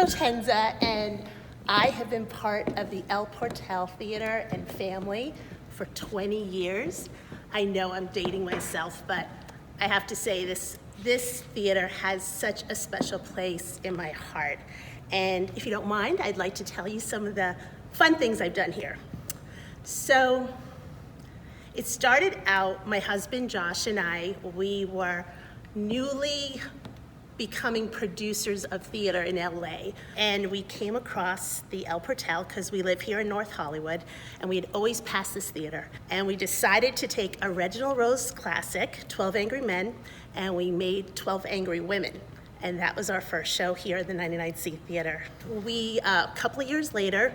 Potenza, and I have been part of the El Portal Theater and family for 20 years. I know I'm dating myself, but I have to say this theater has such a special place in my heart. And if you don't mind, I'd like to tell you some of the fun things I've done here. So it started out, my husband Josh and I, we were newly becoming producers of theater in LA. And we came across the El Portal because we live here in North Hollywood, and we had always passed this theater. And we decided to take a Reginald Rose classic, 12 Angry Men, and we made 12 Angry Women. And that was our first show here at the 99C Theater. A couple of years later,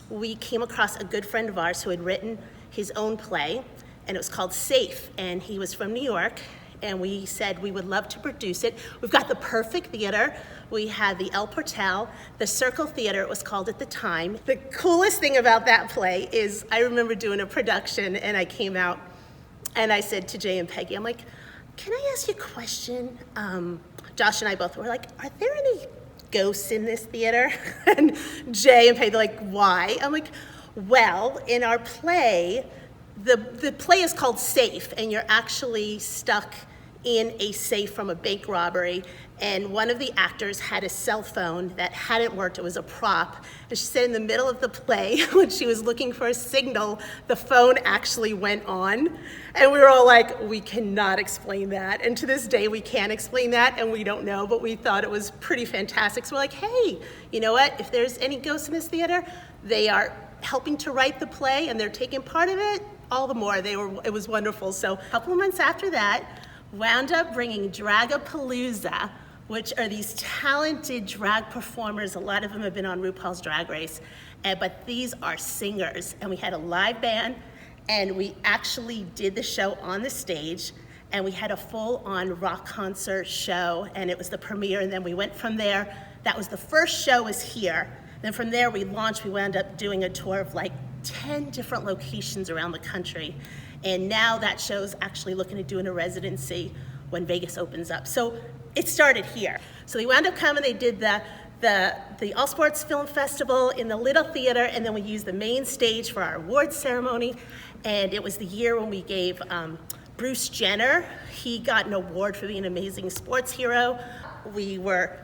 we came across a good friend of ours who had written his own play, and it was called Safe, and he was from New York, and we said we would love to produce it. We've got the perfect theater. We had the El Portal, the Circle Theater, it was called at the time. The coolest thing about that play is I remember doing a production, and I came out, and I said to Jay and Peggy, I'm like, can I ask you a question? Josh and I both were like, are there any ghosts in this theater? And Jay and Peggy, they're like, why? I'm like, well, in our play, the play is called Safe, and you're actually stuck in a safe from a bank robbery, and one of the actors had a cell phone that hadn't worked. It was a prop, and she said in the middle of the play, when she was looking for a signal, the phone actually went on, and we were all like, we cannot explain that, and to this day we can't explain that, and we don't know, but we thought it was pretty fantastic. So we're like, hey, you know what, if there's any ghosts in this theater, they are helping to write the play, and they're taking part of it, all the more. It was wonderful. So a couple of months after that, wound up bringing Dragapalooza, which are these talented drag performers. A lot of them have been on RuPaul's Drag Race, but these are singers. And we had a live band, and we actually did the show on the stage, and we had a full-on rock concert show, and it was the premiere, and then we went from there. That was the first show was here. Then from there we launched, we wound up doing a tour of like 10 different locations around the country. And now that show's actually looking at doing a residency when Vegas opens up. So it started here. So they wound up coming, they did the All Sports Film Festival in the Little Theater, and then we used the main stage for our awards ceremony. And it was the year when we gave Bruce Jenner, he got an award for being an amazing sports hero. We were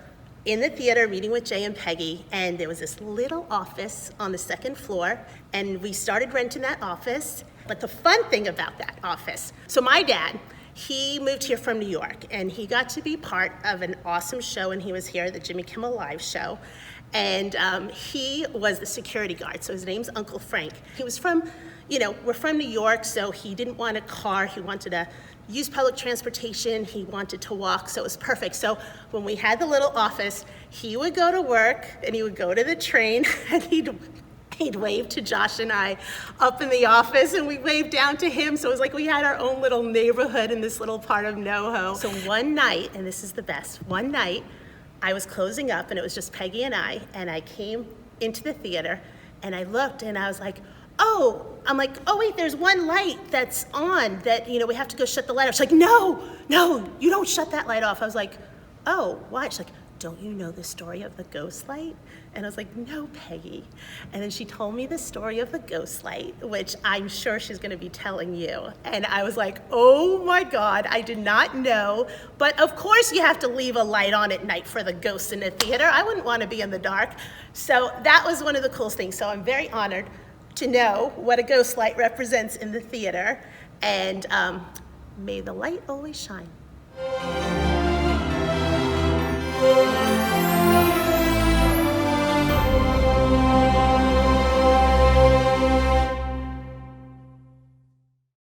in the theater meeting with Jay and Peggy, and there was this little office on the second floor, and we started renting that office. But the fun thing about that office, so my dad, he moved here from New York, and he got to be part of an awesome show, and he was here, the Jimmy Kimmel Live show, and he was the security guard, so his name's Uncle Frank. He was from, we're from New York, so he didn't want a car, he wanted to use public transportation, he wanted to walk, so it was perfect. So when we had the little office, he would go to work, and he would go to the train, and he'd wave to Josh and I up in the office, and we waved down to him, so it was like we had our own little neighborhood in this little part of NoHo. So one night, and this is the best, one night I was closing up, and it was just Peggy and I came into the theater, and I looked, and I was like, oh wait, there's one light that's on that, we have to go shut the light off. She's like, no, you don't shut that light off. I was like, oh, why? She's like, don't you know the story of the ghost light? And I was like, no, Peggy. And then she told me the story of the ghost light, which I'm sure she's gonna be telling you. And I was like, oh my God, I did not know. But of course you have to leave a light on at night for the ghosts in the theater. I wouldn't wanna be in the dark. So that was one of the coolest things. So I'm very honored to know what a ghost light represents in the theater. And may the light always shine.